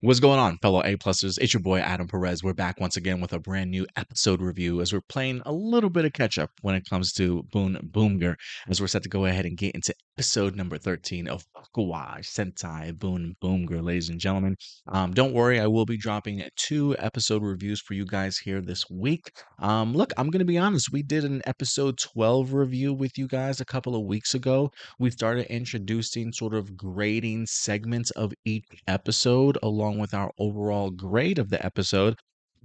What's going on, fellow A-plussers? It's your boy Adam Perez. We're back once again with a brand new episode review as we're playing a little bit of catch up when it comes to BoonBoomger, as we're set to go ahead and get into episode number 13 of Bakuage Sentai BoonBoomger, ladies and gentlemen. Don't worry, I will be dropping 2 episode reviews for you guys here this week. Look, I'm going to be honest. We did an episode 12 review with you guys a couple of weeks ago. We started introducing sort of grading segments of each episode along with our overall grade of the episode.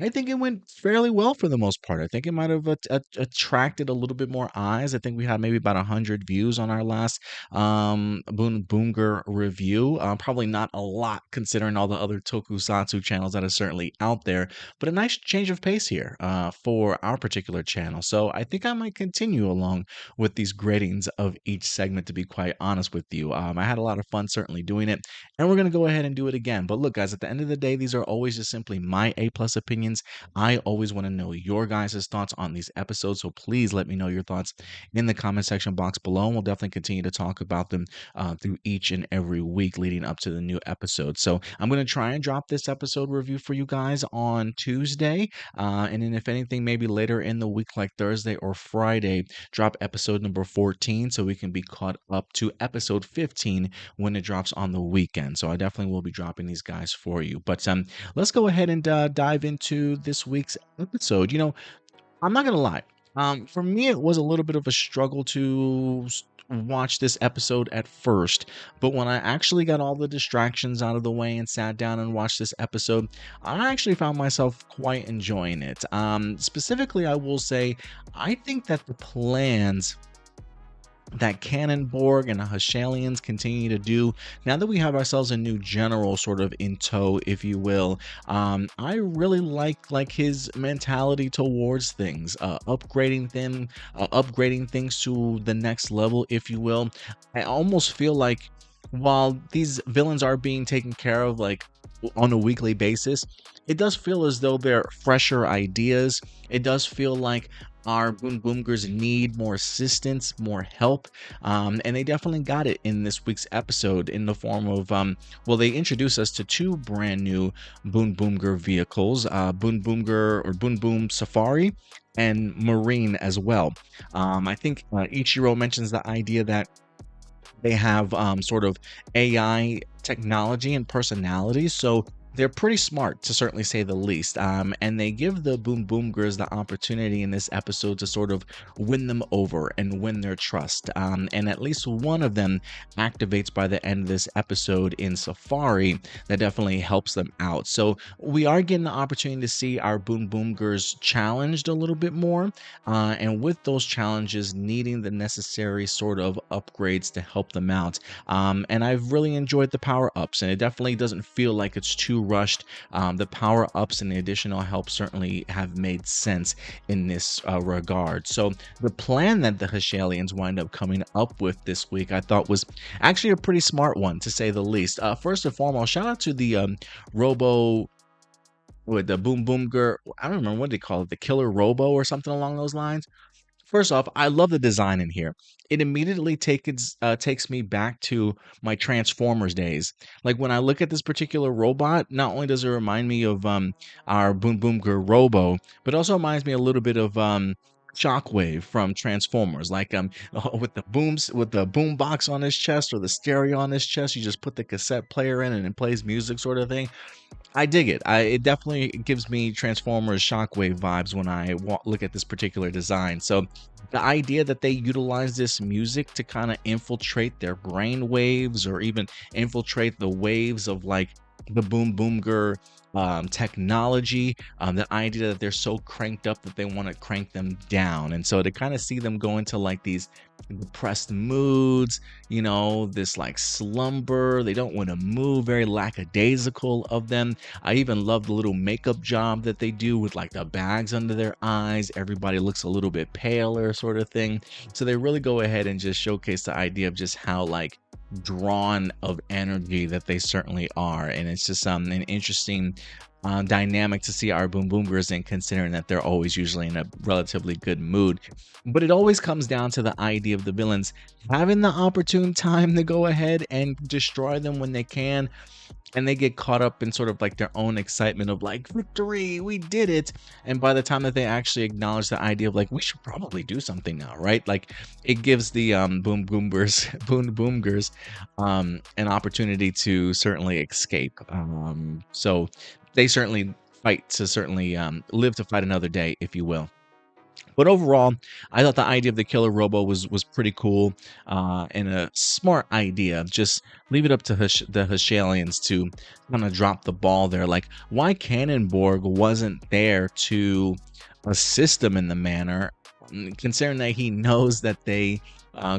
I think it went fairly well for the most part. I think it might have attracted a little bit more eyes. I think we had maybe about 100 views on our last BoonBoomger review. Probably not a lot considering all the other tokusatsu channels that are certainly out there, but a nice change of pace here for our particular channel. So I think I might continue along with these gradings of each segment, to be quite honest with you. I had a lot of fun certainly doing it, and we're going to go ahead and do it again. But look, guys, at the end of the day, these are always just simply my A-plus opinions. I always want to know your guys' thoughts on these episodes, so please let me know your thoughts in the comment section box below, and we'll definitely continue to talk about them through each and every week leading up to the new episode. So I'm going to try and drop this episode review for you guys on Tuesday, and then if anything, maybe later in the week, like Thursday or Friday, drop episode number 14 so we can be caught up to episode 15 when it drops on the weekend. So I definitely will be dropping these guys for you. But let's go ahead and dive into this week's episode. I'm not gonna lie. For me, it was a little bit of a struggle to watch this episode at first, but when I actually got all the distractions out of the way and sat down and watched this episode, I actually found myself quite enjoying it. Specifically, I will say, I think that the plans that Cannonborg and the Hashaliens continue to do now that we have ourselves a new general sort of in tow, if you will. I really like his mentality towards things, upgrading things to the next level, if you will. I almost feel like while these villains are being taken care of like on a weekly basis, it does feel as though they're fresher ideas. It does feel like our BoonBoomgers need more assistance, more help, and they definitely got it in this week's episode in the form of, they introduced us to 2 brand new BoonBoomger vehicles, BoonBoomger or BoonBoom Safari and Marine as well. I think Ichiro mentions the idea that they have sort of AI technology and personality, so they're pretty smart, to certainly say the least. And they give the BoonBoomgers the opportunity in this episode to sort of win them over and win their trust. And at least one of them activates by the end of this episode in Safari that definitely helps them out. So we are getting the opportunity to see our BoonBoomgers challenged a little bit more. And with those challenges, needing the necessary sort of upgrades to help them out. And I've really enjoyed the power-ups, and it definitely doesn't feel like it's too rushed. The power-ups and the additional help certainly have made sense in this regard. So the plan that the Hashaliens wind up coming up with this week, I thought was actually a pretty smart one, to say the least. First and foremost, shout out to the Robo with the BoonBoomger. I don't remember what they call it, the Killer Robo or something along those lines. First off, I love the design in here. It immediately takes me back to my Transformers days. Like when I look at this particular robot, not only does it remind me of our BoonBoomger Robo, but also reminds me a little bit of Shockwave from Transformers. Like with the boom box on his chest or the stereo on his chest, you just put the cassette player in and it plays music, sort of thing. I dig it. It definitely gives me Transformers Shockwave vibes when I look at this particular design. So the idea that they utilize this music to kind of infiltrate their brain waves or even infiltrate the waves of like the BoonBoomger technology, the idea that they're so cranked up that they want to crank them down. And so to kind of see them go into like these depressed moods, this like slumber, they don't want to move, very lackadaisical of them. I even love the little makeup job that they do with like the bags under their eyes. Everybody looks a little bit paler, sort of thing. So they really go ahead and just showcase the idea of just how like drawn of energy that they certainly are. And it's just an interesting dynamic to see our BoonBoomgers in, considering that they're always usually in a relatively good mood. But it always comes down to the idea of the villains having the opportune time to go ahead and destroy them when they can, and they get caught up in sort of like their own excitement of like, victory, we did it. And by the time that they actually acknowledge the idea of like, we should probably do something now, right? Like, it gives the BoonBoomgers an opportunity to certainly escape. So they certainly fight to certainly live to fight another day, if you will. But overall, I thought the idea of the killer robo was pretty cool, and a smart idea. Just leave it up to the Hashaliens to kind of drop the ball there. Like, why Cannonborg wasn't there to assist them in the manner, considering that he knows that they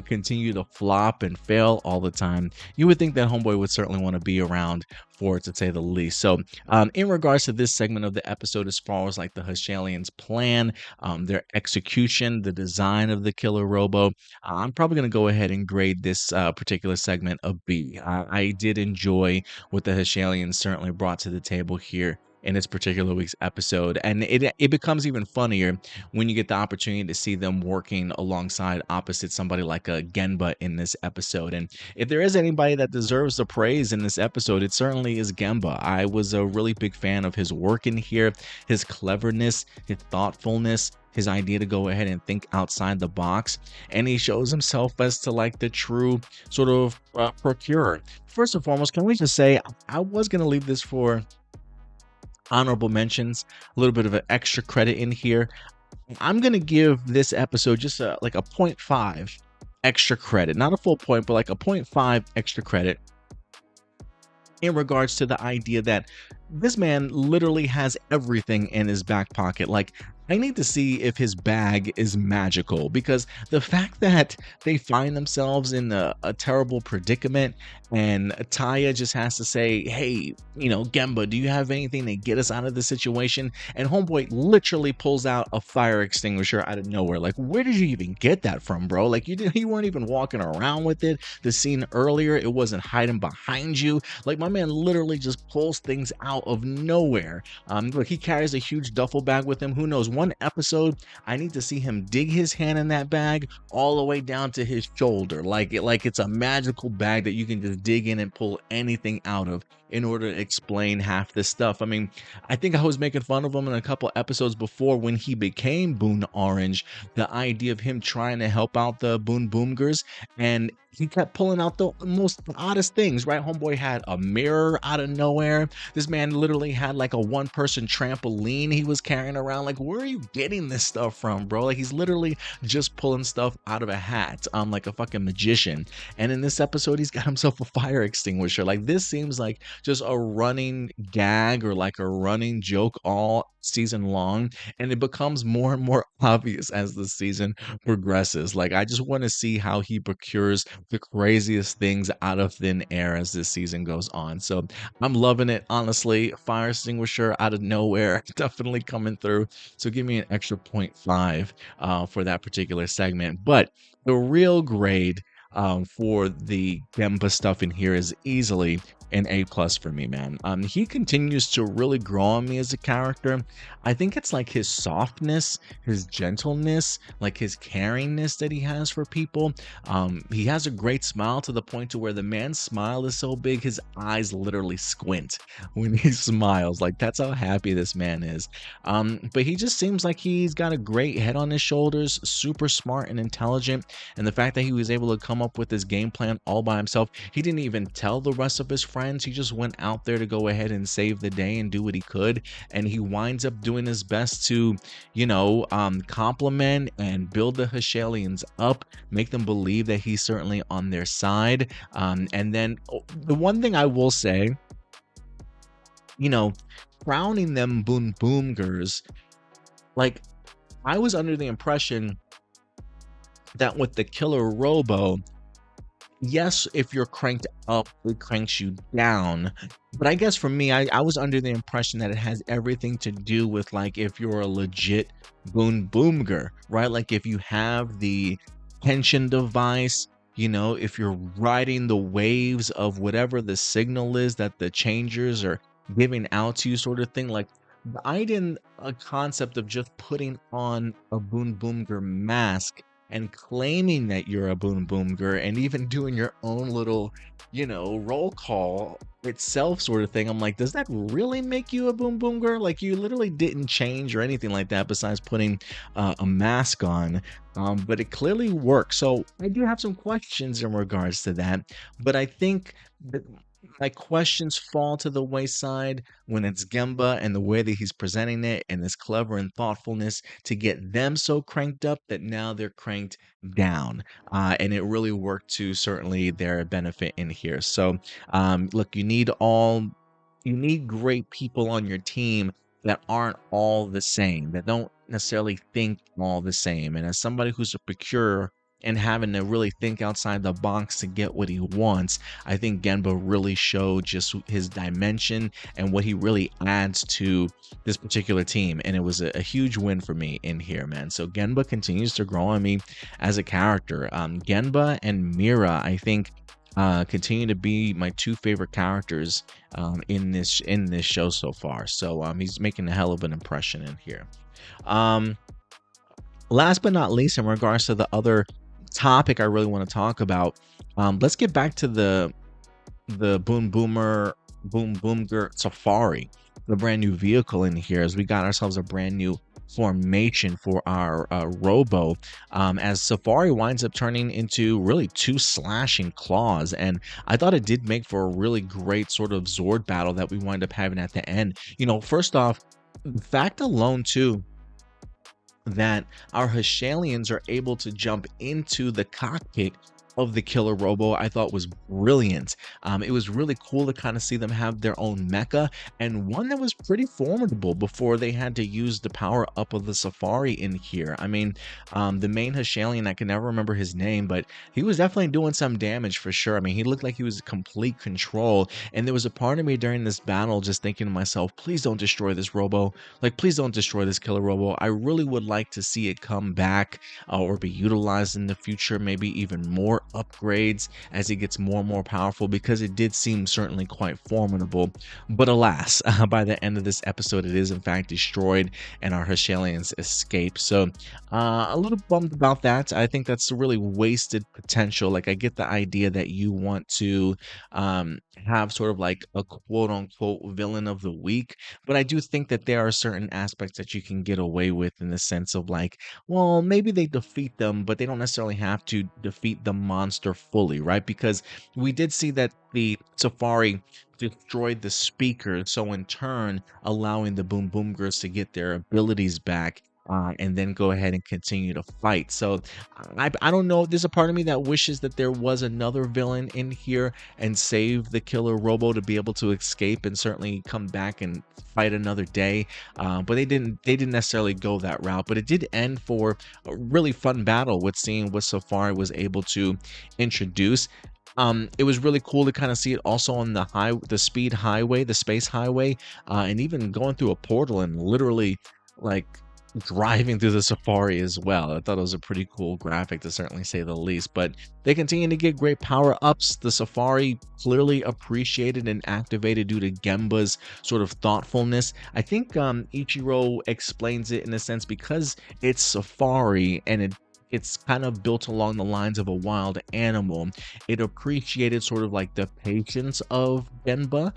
continue to flop and fail all the time. You would think that Homeboy would certainly want to be around for it, to say the least. So in regards to this segment of the episode, as far as like the Hashaliens plan, their execution, the design of the killer robo, I'm probably going to go ahead and grade this particular segment a B. I did enjoy what the Hashaliens certainly brought to the table here in this particular week's episode, and it becomes even funnier when you get the opportunity to see them working alongside opposite somebody like a Genba in this episode. And if there is anybody that deserves the praise in this episode, it certainly is Genba. I was a really big fan of his work in here, his cleverness, his thoughtfulness, his idea to go ahead and think outside the box, and he shows himself as to like the true sort of procurer. First and foremost, can we just say I was going to leave this for honorable mentions, a little bit of an extra credit in here. I'm gonna give this episode just like a 0.5 extra credit, not a full point, but like a 0.5 extra credit, in regards to the idea that this man literally has everything in his back pocket. Like, I need to see if his bag is magical, because the fact that they find themselves in a terrible predicament and Taya just has to say, hey, Genba, do you have anything to get us out of the situation? And Homeboy literally pulls out a fire extinguisher out of nowhere. Like, where did you even get that from, bro? Like, you weren't even walking around with it. The scene earlier, it wasn't hiding behind you. Like, my man literally just pulls things out of nowhere. Look, he carries a huge duffel bag with him. Who knows? One episode, I need to see him dig his hand in that bag all the way down to his shoulder, like it's a magical bag that you can just dig in and pull anything out of in order to explain half this stuff. I mean, I think I was making fun of him in a couple episodes before when he became Boon Orange, the idea of him trying to help out the BoonBoomgers, and he kept pulling out the most oddest things, right? Homeboy had a mirror out of nowhere. This man literally had like a one-person trampoline he was carrying around. Like, where are you getting this stuff from, bro? Like, he's literally just pulling stuff out of a hat, like a fucking magician. And in this episode, he's got himself a fire extinguisher. Like, this seems like just a running gag or like a running joke all season long, and it becomes more and more obvious as the season progresses. Like, I just want to see how he procures the craziest things out of thin air as this season goes on. So I'm loving it, honestly. Fire extinguisher out of nowhere, definitely coming through. So give me an extra 0.5 for that particular segment. But the real grade for the Genba stuff in here is easily an A+ for me, man. He continues to really grow on me as a character. I think it's like his softness, his gentleness, like his caringness that he has for people. He has a great smile, to the point to where the man's smile is so big his eyes literally squint when he smiles. Like, that's how happy this man is. But he just seems like he's got a great head on his shoulders, super smart and intelligent. And the fact that he was able to come up with this game plan all by himself, he didn't even tell the rest of his friends. He just went out there to go ahead and save the day and do what he could, and he winds up doing his best to compliment and build the Hashaliens up, make them believe that he's certainly on their side. And then the one thing I will say, crowning them BoonBoomgers, like, I was under the impression that with the killer robo, yes, if you're cranked up, it cranks you down. But I guess for me, I was under the impression that it has everything to do with, like, if you're a legit BoonBoomger, right? Like, if you have the tension device, if you're riding the waves of whatever the signal is that the changers are giving out to you sort of thing. Like the idea and a concept of just putting on a Boonboomger mask and claiming that you're a Boonboomger and even doing your own little, roll call itself sort of thing. I'm like, does that really make you a Boonboomger? Like you literally didn't change or anything like that besides putting a mask on. But it clearly works. So I do have some questions in regards to that, but I think that my questions fall to the wayside when it's Genba and the way that he's presenting it and this clever and thoughtfulness to get them so cranked up that now they're cranked down. And it really worked to certainly their benefit in here. So, look, you need great people on your team that aren't all the same, that don't necessarily think all the same. And as somebody who's a procurer and having to really think outside the box to get what he wants, I think Genba really showed just his dimension and what he really adds to this particular team. And it was a huge win for me in here, man. So Genba continues to grow on me as a character. Genba and Mira, I think, continue to be my two favorite characters in this show so far. So he's making a hell of an impression in here. Last but not least, in regards to the other topic I really want to talk about, let's get back to the BoonBoomger Safari, the brand new vehicle in here, as we got ourselves a brand new formation for our robo, as Safari winds up turning into really two slashing claws. And I thought it did make for a really great sort of Zord battle that we wind up having at the end. First off, the fact alone too that our Hashaliens are able to jump into the cockpit of the killer robo, I thought was brilliant. It was really cool to kind of see them have their own mecha, and one that was pretty formidable before they had to use the power up of the Safari in here. I mean, the main Hashalien, I can never remember his name, but he was definitely doing some damage for sure. I mean, he looked like he was complete control, and there was a part of me during this battle just thinking to myself, please don't destroy this robo. Like, please don't destroy this killer robo. I really would like to see it come back or be utilized in the future, maybe even more upgrades as it gets more and more powerful, because it did seem certainly quite formidable. But alas, by the end of this episode, it is in fact destroyed and our Hashaliens escape. So a little bummed about that. I think that's a really wasted potential. Like, I get the idea that you want to have sort of like a quote unquote villain of the week, but I do think that there are certain aspects that you can get away with, in the sense of like, well, maybe they defeat them, but they don't necessarily have to defeat the monster fully, right? Because we did see that the Safari destroyed the speaker, so in turn allowing the BoonBoomgers to get their abilities back, and then go ahead and continue to fight. So I don't know. There's a part of me that wishes that there was another villain in here and save the killer robo to be able to escape and certainly come back and fight another day. But they didn't necessarily go that route. But it did end for a really fun battle with seeing what Safari was able to introduce. It was really cool to kind of see it also on the speed highway, the space highway, and even going through a portal and literally like driving through the Safari as well. I thought it was a pretty cool graphic, to certainly say the least. But they continue to get great power ups. The Safari clearly appreciated and activated due to Genba's sort of thoughtfulness. I think Ichiro explains it in a sense, because it's Safari and it's kind of built along the lines of a wild animal. It appreciated sort of like the patience of Genba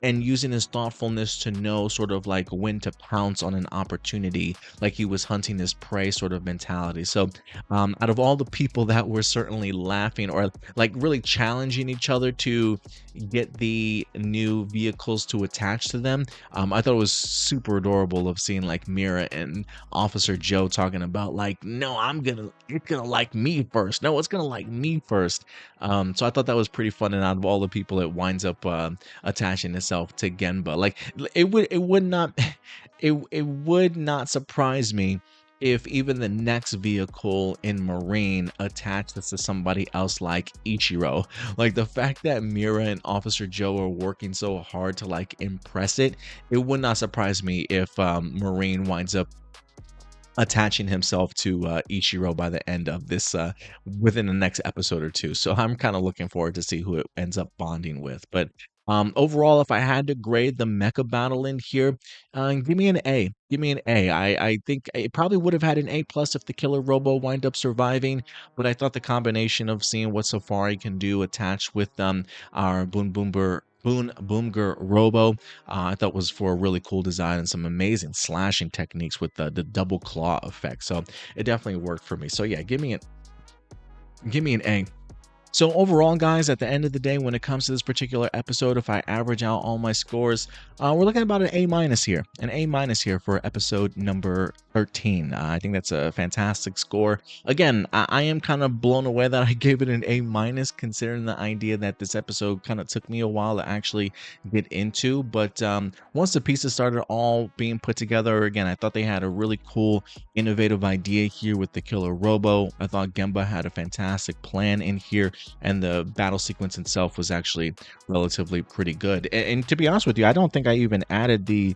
and using his thoughtfulness to know sort of like when to pounce on an opportunity, like he was hunting his prey sort of mentality. So out of all the people that were certainly laughing or like really challenging each other to get the new vehicles to attach to them, I thought it was super adorable of seeing like Mira and Officer Joe talking about like, no, it's gonna like me first. No, it's gonna like me first. So I thought that was pretty fun, and out of all the people, it winds up attaching itself to Genba. Like it would not surprise me if even the next vehicle in Marine attaches to somebody else like Ichiro. Like the fact that Mira and Officer Joe are working so hard to like impress it, it would not surprise me if Marine winds up attaching himself to Ichiro by the end of this, within the next episode or two. So I'm kind of looking forward to see who it ends up bonding with. But Overall, if I had to grade the mecha battle in here, give me an A. Give me an A. I think it probably would have had an A plus if the killer robo wind up surviving, but I thought the combination of seeing what Safari can do attached with our Boonboomger Robo, I thought was for a really cool design and some amazing slashing techniques with the double claw effect. So it definitely worked for me. So yeah, give me an A. So overall, guys, at the end of the day, when it comes to this particular episode, if I average out all my scores, we're looking at about an A minus here, for episode number 13. I think that's a fantastic score. Again, I am kind of blown away that I gave it an A minus, considering the idea that this episode kind of took me a while to actually get into. But once the pieces started all being put together, again, I thought they had a really cool, innovative idea here with the killer robo. I thought Genba had a fantastic plan in here, and the battle sequence itself was actually relatively pretty good. And to be honest with you, I don't think I even added the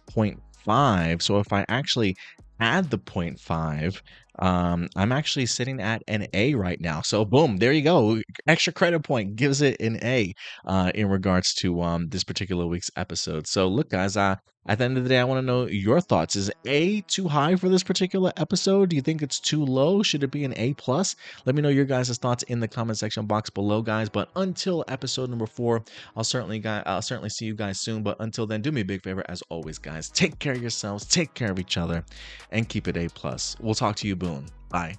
point 0.5. So if I actually add the 0.5, I'm actually sitting at an A right now. So boom, there you go. Extra credit point gives it an A in regards to this particular week's episode. So look, guys, at the end of the day, I want to know your thoughts. Is A too high for this particular episode? Do you think it's too low? Should it be an A plus? Let me know your guys' thoughts in the comment section box below, guys. But until episode number 4, I'll certainly see you guys soon. But until then, do me a big favor, as always, guys. Take care of yourselves, take care of each other, and keep it A plus. We'll talk to you, Boon. Bye.